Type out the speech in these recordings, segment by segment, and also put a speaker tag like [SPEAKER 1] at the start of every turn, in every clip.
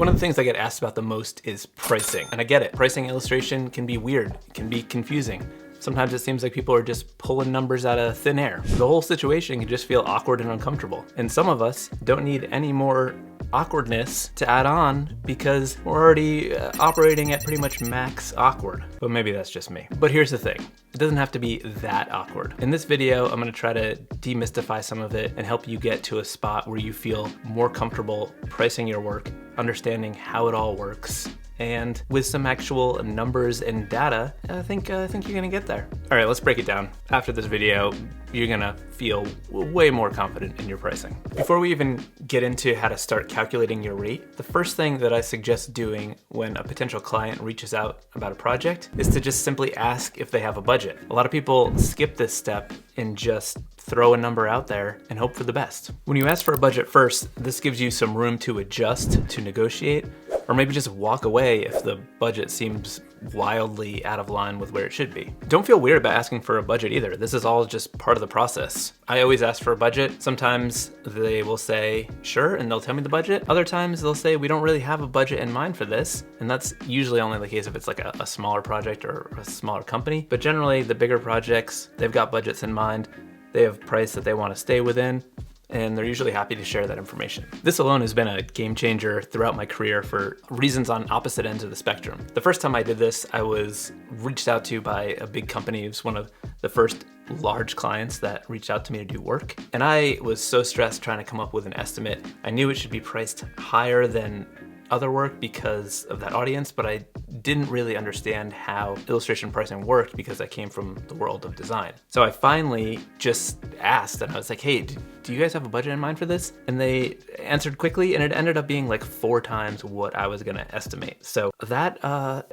[SPEAKER 1] One of the things I get asked about the most is pricing. And I get it. Pricing illustration can be weird. It can be confusing. Sometimes it seems like people are just pulling numbers out of thin air. The whole situation can just feel awkward and uncomfortable. And some of us don't need any more awkwardness to add on because we're already operating at pretty much max awkward. But maybe that's just me. But here's the thing. It doesn't have to be that awkward. In this video, I'm gonna try to demystify some of it and help you get to a spot where you feel more comfortable pricing your work, understanding how it all works, and with some actual numbers and data, I think you're gonna get there. All right, let's break it down. After this video, you're gonna feel way more confident in your pricing. Before we even get into how to start calculating your rate, the first thing that I suggest doing when a potential client reaches out about a project is to just simply ask if they have a budget. A lot of people skip this step and just throw a number out there and hope for the best. When you ask for a budget first, this gives you some room to adjust, to negotiate, or maybe just walk away if the budget seems wildly out of line with where it should be. Don't feel weird about asking for a budget either. This is all just part of the process. I always ask for a budget. Sometimes they will say, sure, and they'll tell me the budget. Other times they'll say, we don't really have a budget in mind for this. And that's usually only the case if it's like a smaller project or a smaller company. But generally the bigger projects, they've got budgets in mind. They have price that they want to stay within, and they're usually happy to share that information. This alone has been a game changer throughout my career for reasons on opposite ends of the spectrum. The first time I did this, I was reached out to by a big company. It was one of the first large clients that reached out to me to do work. And I was so stressed trying to come up with an estimate. I knew it should be priced higher than other work because of that audience, but I didn't really understand how illustration pricing worked because I came from the world of design. So I finally just asked, and I was like, hey, do you guys have a budget in mind for this? And they answered quickly, and it ended up being like 4 times what I was gonna estimate. So that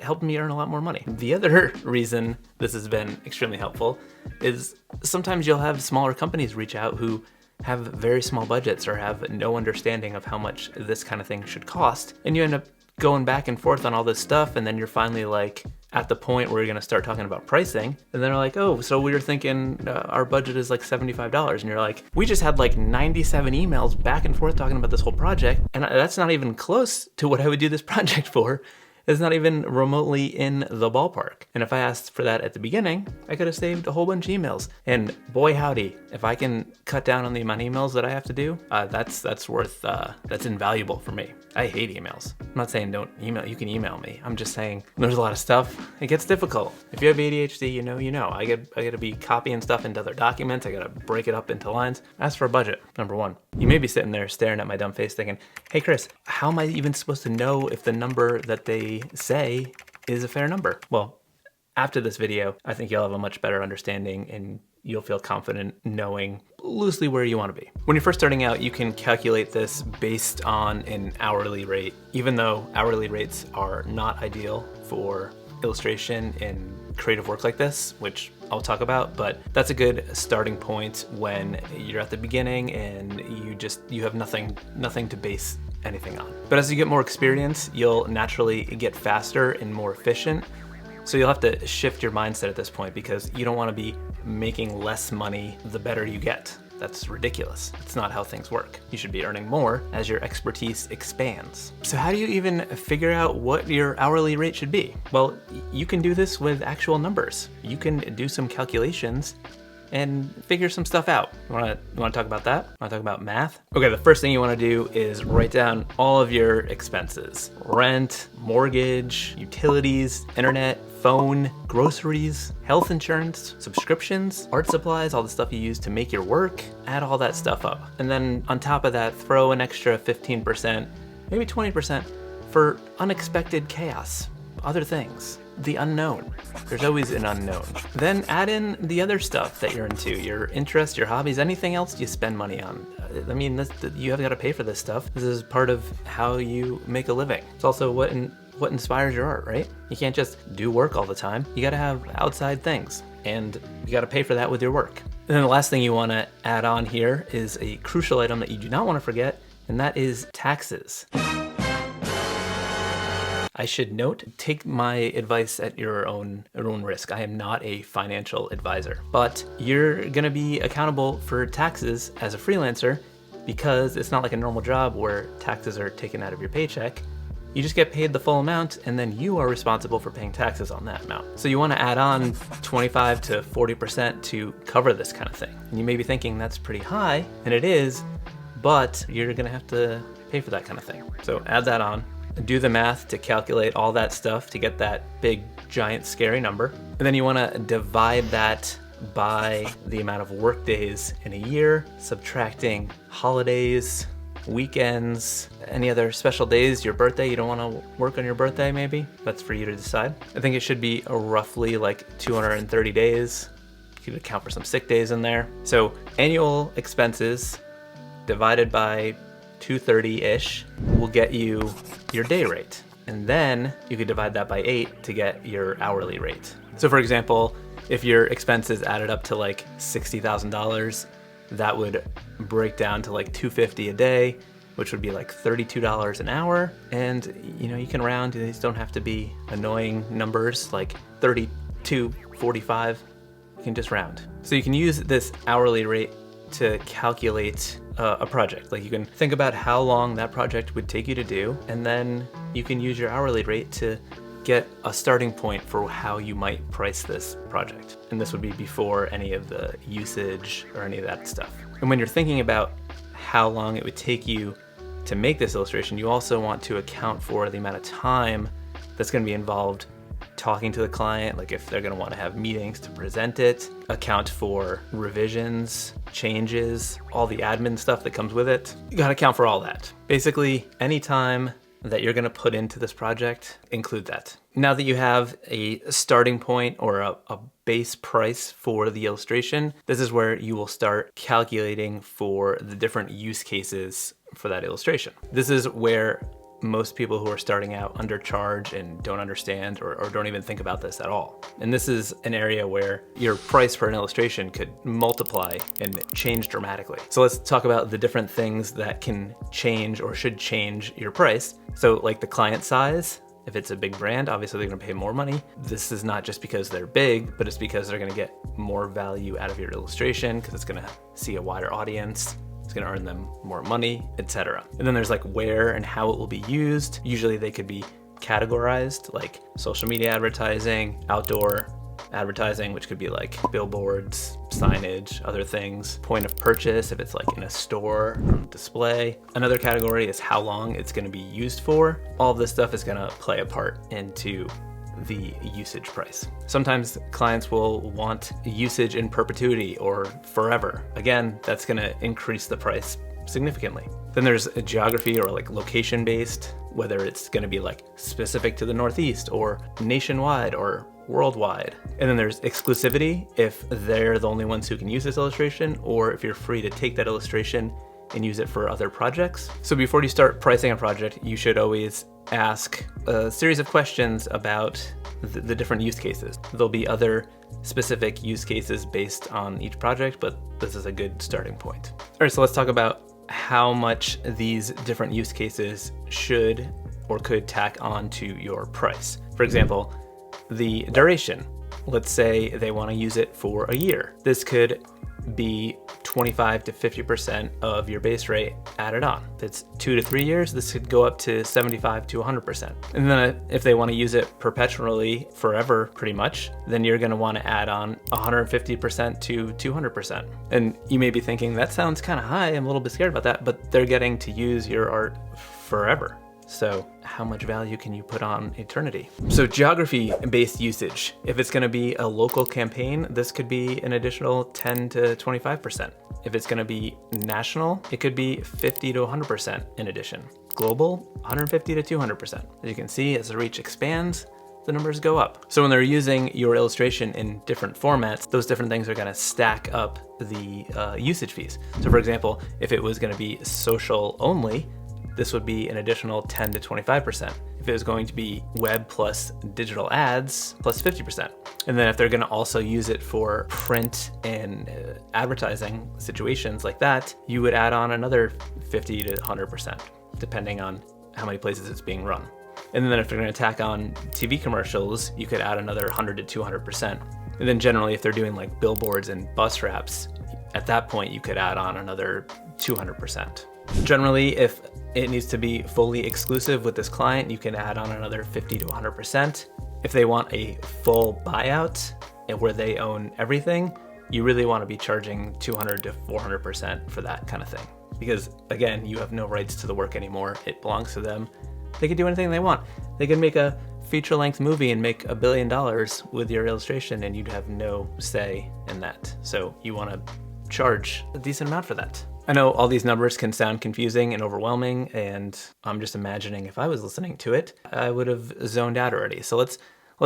[SPEAKER 1] helped me earn a lot more money. The other reason this has been extremely helpful is sometimes you'll have smaller companies reach out who have very small budgets or have no understanding of how much this kind of thing should cost. And you end up going back and forth on all this stuff, and then you're finally like at the point where you're gonna start talking about pricing, and then they're like, oh, so we were thinking our budget is like $75. And you're like, we just had like 97 emails back and forth talking about this whole project, and that's not even close to what I would do this project for. It's not even remotely in the ballpark. And if I asked for that at the beginning, I could have saved a whole bunch of emails. And boy howdy, if I can cut down on the amount of emails that I have to do, that's invaluable for me. I hate emails. I'm not saying don't email, you can email me. I'm just saying there's a lot of stuff. It gets difficult. If you have ADHD, you know. I gotta be copying stuff into other documents. I gotta break it up into lines. Ask for a budget, number one. You may be sitting there staring at my dumb face thinking, hey Chris, how am I even supposed to know if the number that they say is a fair number? Well, after this video, I think you'll have a much better understanding and you'll feel confident knowing loosely where you want to be. When you're first starting out, you can calculate this based on an hourly rate, even though hourly rates are not ideal for illustration and creative work like this, which I'll talk about, but that's a good starting point when you're at the beginning and you have nothing to base anything on. But as you get more experience, you'll naturally get faster and more efficient. So you'll have to shift your mindset at this point because you don't want to be making less money the better you get. That's ridiculous. It's not how things work. You should be earning more as your expertise expands. So how do you even figure out what your hourly rate should be? Well, you can do this with actual numbers. You can do some calculations and figure some stuff out. You wanna talk about that? Wanna talk about math? Okay, the first thing you wanna do is write down all of your expenses. Rent, mortgage, utilities, internet, phone, groceries, health insurance, subscriptions, art supplies, all the stuff you use to make your work. Add all that stuff up. And then on top of that, throw an extra 15%, maybe 20% for unexpected chaos, other things. The unknown. There's always an unknown. Then add in the other stuff that you're into, your interests, your hobbies, anything else you spend money on. I mean, you have got to pay for this stuff. This is part of how you make a living. It's also what inspires your art, right? You can't just do work all the time. You got to have outside things, and you got to pay for that with your work. And then the last thing you want to add on here is a crucial item that you do not want to forget, and that is taxes. I should note, take my advice at your own risk. I am not a financial advisor, but you're gonna be accountable for taxes as a freelancer because it's not like a normal job where taxes are taken out of your paycheck. you just get paid the full amount and then you are responsible for paying taxes on that amount. So you want to add on 25 to 40% to cover this kind of thing. And you may be thinking that's pretty high, and it is, but you're gonna have to pay for that kind of thing. So add that on, do the math to calculate all that stuff to get that big, giant, scary number. And then you wanna divide that by the amount of work days in a year, subtracting holidays, weekends, any other special days, your birthday, you don't want to work on your birthday maybe. That's for you to decide. I think it should be roughly like 230 days. You could account for some sick days in there. So annual expenses divided by 230-ish will get you your day rate. And then you could divide that by 8 to get your hourly rate. So for example, if your expenses added up to like $60,000, that would break down to like $250 a day, which would be like $32 an hour. And you can round, these don't have to be annoying numbers like 32, 45, you can just round. So you can use this hourly rate to calculate a project. Like you can think about how long that project would take you to do, and then you can use your hourly rate to get a starting point for how you might price this project. And this would be before any of the usage or any of that stuff. And when you're thinking about how long it would take you to make this illustration, you also want to account for the amount of time that's going to be involved talking to the client, like if they're going to want to have meetings to present it, account for revisions, changes, all the admin stuff that comes with it. You got to account for all that. Basically, any time that you're going to put into this project, include that. Now that you have a starting point or a base price for the illustration, this is where you will start calculating for the different use cases for that illustration. This is where most people who are starting out undercharge and don't understand or don't even think about this at all. And this is an area where your price for an illustration could multiply and change dramatically. So let's talk about the different things that can change or should change your price. So like the client size. If it's a big brand, obviously they're gonna pay more money. This is not just because they're big, but it's because they're gonna get more value out of your illustration because it's gonna see a wider audience. It's gonna earn them more money, etc. And then there's like where and how it will be used. Usually they could be categorized, like social media advertising, outdoor advertising, which could be like billboards, signage, other things. Point of purchase, if it's like in a store display. Another category is how long it's gonna be used for. All of this stuff is gonna play a part into the usage price. Sometimes clients will want usage in perpetuity or forever. Again, that's gonna increase the price significantly. Then there's a geography or like location based, whether it's gonna be like specific to the Northeast or nationwide or worldwide. And then there's exclusivity, if they're the only ones who can use this illustration, or if you're free to take that illustration and use it for other projects. So before you start pricing a project, you should always ask a series of questions about the different use cases. There'll be other specific use cases based on each project, but this is a good starting point. All right, so let's talk about how much these different use cases should or could tack on to your price. For example, the duration. Let's say they want to use it for a year. This could be 25 to 50% of your base rate added on. If it's 2 to 3 years, this could go up to 75 to 100%. And then if they want to use it perpetually, forever pretty much, then you're going to want to add on 150% to 200%. And you may be thinking, that sounds kind of high, I'm a little bit scared about that, but they're getting to use your art forever. So how much value can you put on eternity? So geography-based usage. If it's gonna be a local campaign, this could be an additional 10 to 25%. If it's gonna be national, it could be 50 to 100% in addition. Global, 150 to 200%. As you can see, as the reach expands, the numbers go up. So when they're using your illustration in different formats, those different things are gonna stack up the usage fees. So for example, if it was gonna be social only, this would be an additional 10 to 25%. If it was going to be web plus digital ads, plus 50%. And then if they're gonna also use it for print and advertising situations like that, you would add on another 50 to 100%, depending on how many places it's being run. And then if they're gonna tack on TV commercials, you could add another 100 to 200%. And then generally, if they're doing like billboards and bus wraps, at that point, you could add on another 200%. Generally, if it needs to be fully exclusive with this client, you can add on another 50 to 100%. If they want a full buyout where they own everything, you really want to be charging 200 to 400% for that kind of thing. Because again, you have no rights to the work anymore. It belongs to them. They can do anything they want. They can make a feature-length movie and make $1 billion with your illustration, and you'd have no say in that. So you want to charge a decent amount for that. I know all these numbers can sound confusing and overwhelming, and I'm just imagining if I was listening to it, I would have zoned out already. So let's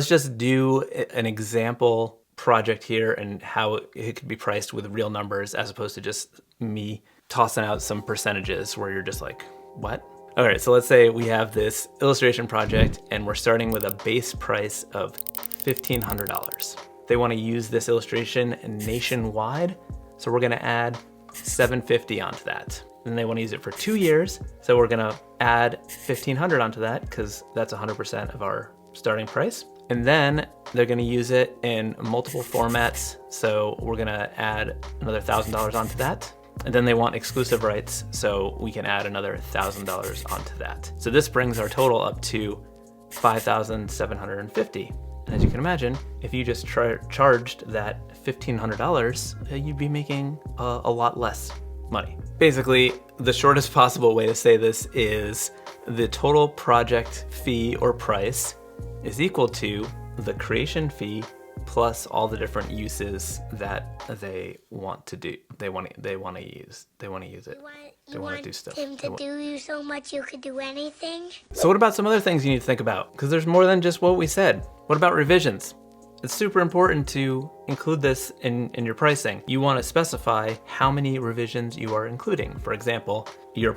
[SPEAKER 1] just do an example project here and how it could be priced with real numbers as opposed to just me tossing out some percentages where you're just like, what? All right, so let's say we have this illustration project and we're starting with a base price of $1,500. They want to use this illustration nationwide, so we're gonna add $750 onto that. And they want to use it for 2 years, so we're gonna add $1,500 onto that because that's 100% of our starting price. And then they're gonna use it in multiple formats, so we're gonna add another $1,000 onto that. And then they want exclusive rights, so we can add another $1,000 onto that. So this brings our total up to $5,750. And as you can imagine, if you just charged that $1,500, you'd be making a lot less money. Basically, the shortest possible way to say this is the total project fee or price is equal to the creation fee plus all the different uses that they want to do. They want to use it. They want to do stuff.
[SPEAKER 2] Him to do you so much you could do anything?
[SPEAKER 1] So what about some other things you need to think about? Because there's more than just what we said. What about revisions? It's super important to include this in your pricing. You want to specify how many revisions you are including. For example, your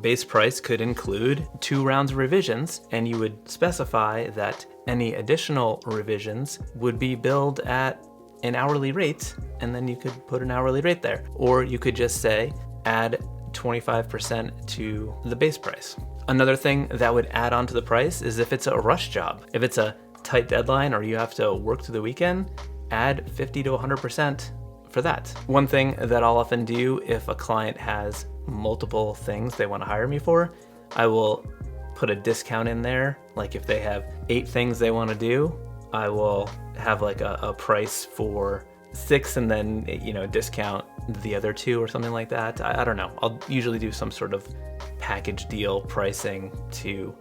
[SPEAKER 1] base price could include 2 rounds of revisions, and you would specify that any additional revisions would be billed at an hourly rate, and then you could put an hourly rate there. Or you could just say, add 25% to the base price. Another thing that would add on to the price is if it's a rush job. If it's a tight deadline or you have to work through the weekend, add 50 to 100% for that. One thing that I'll often do if a client has multiple things they want to hire me for, I will put a discount in there. Like if they have 8 things they want to do, I will have like a price for 6 and then, discount the other 2 or something like that. I don't know. I'll usually do some sort of package deal pricing to,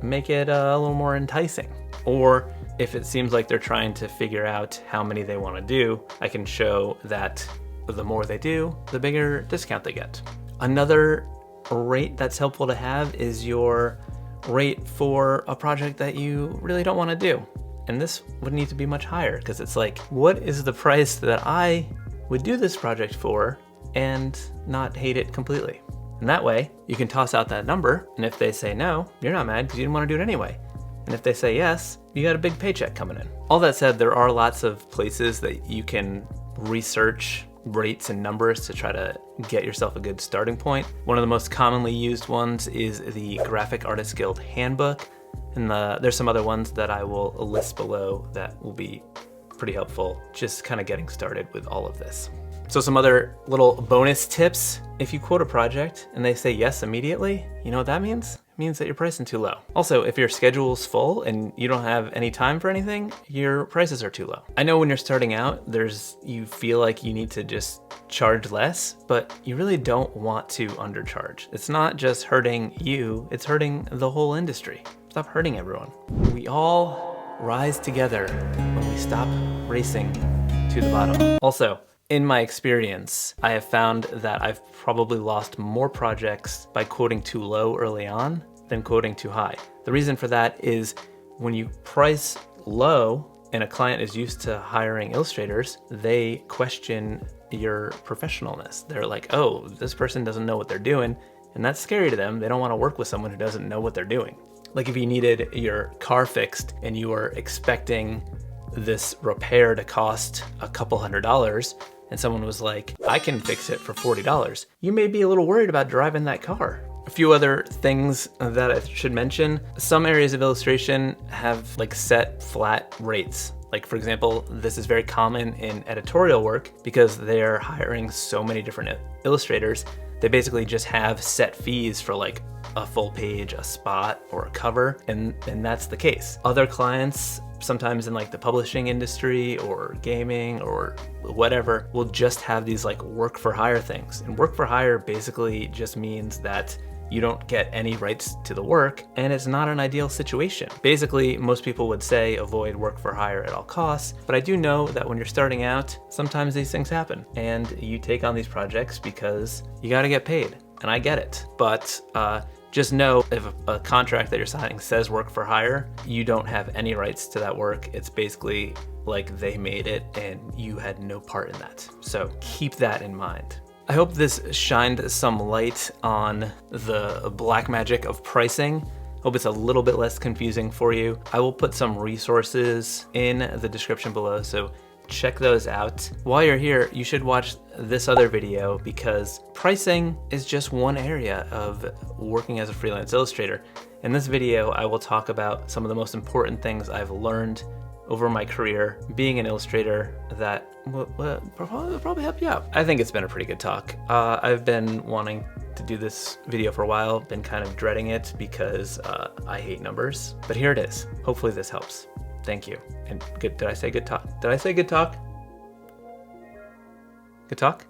[SPEAKER 1] make it a little more enticing. Or if it seems like they're trying to figure out how many they want to do, I can show that the more they do, the bigger discount they get. Another rate that's helpful to have is your rate for a project that you really don't want to do. And this would need to be much higher because it's like, what is the price that I would do this project for and not hate it completely? And that way you can toss out that number, and if they say no, you're not mad because you didn't want to do it anyway. And if they say yes, you got a big paycheck coming in. All that said, there are lots of places that you can research rates and numbers to try to get yourself a good starting point. One of the most commonly used ones is the Graphic Artists Guild Handbook. And there's some other ones that I will list below that will be pretty helpful, just kind of getting started with all of this. So some other little bonus tips. If you quote a project and they say yes immediately, you know what that means? It means that you're pricing too low. Also, if your schedule's full and you don't have any time for anything, your prices are too low. I know when you're starting out, you feel like you need to just charge less, but you really don't want to undercharge. It's not just hurting you, it's hurting the whole industry. Stop hurting everyone. We all rise together when we stop racing to the bottom. Also, in my experience, I have found that I've probably lost more projects by quoting too low early on than quoting too high. The reason for that is when you price low and a client is used to hiring illustrators, they question your professionalness. They're like, oh, this person doesn't know what they're doing, and that's scary to them. They don't want to work with someone who doesn't know what they're doing. Like if you needed your car fixed and you were expecting this repair to cost a couple $100, and someone was like, I can fix it for $40, you may be a little worried about driving that car. A few other things that I should mention. Some areas of illustration have like set flat rates. Like for example, this is very common in editorial work because they're hiring so many different illustrators They basically just have set fees for like a full page, a spot, or a cover, and that's the case. Other clients, sometimes in like the publishing industry or gaming or whatever, will just have these like work for hire things. And work for hire basically just means that you don't get any rights to the work, and it's not an ideal situation. Basically, most people would say avoid work for hire at all costs, but I do know that when you're starting out, sometimes these things happen, and you take on these projects because you gotta get paid, and I get it. But just know if a contract that you're signing says work for hire, you don't have any rights to that work. It's basically like they made it and you had no part in that. So keep that in mind. I hope this shined some light on the black magic of pricing. Hope it's a little bit less confusing for you. I will put some resources in the description below, so check those out. While you're here, you should watch this other video because pricing is just one area of working as a freelance illustrator. In this video, I will talk about some of the most important things I've learned over my career being an illustrator that will probably help you out. I think it's been a pretty good talk. I've been wanting to do this video for a while, been kind of dreading it because I hate numbers, but here it is. Hopefully this helps. Thank you. And good, did I say good talk? Did I say good talk? Good talk?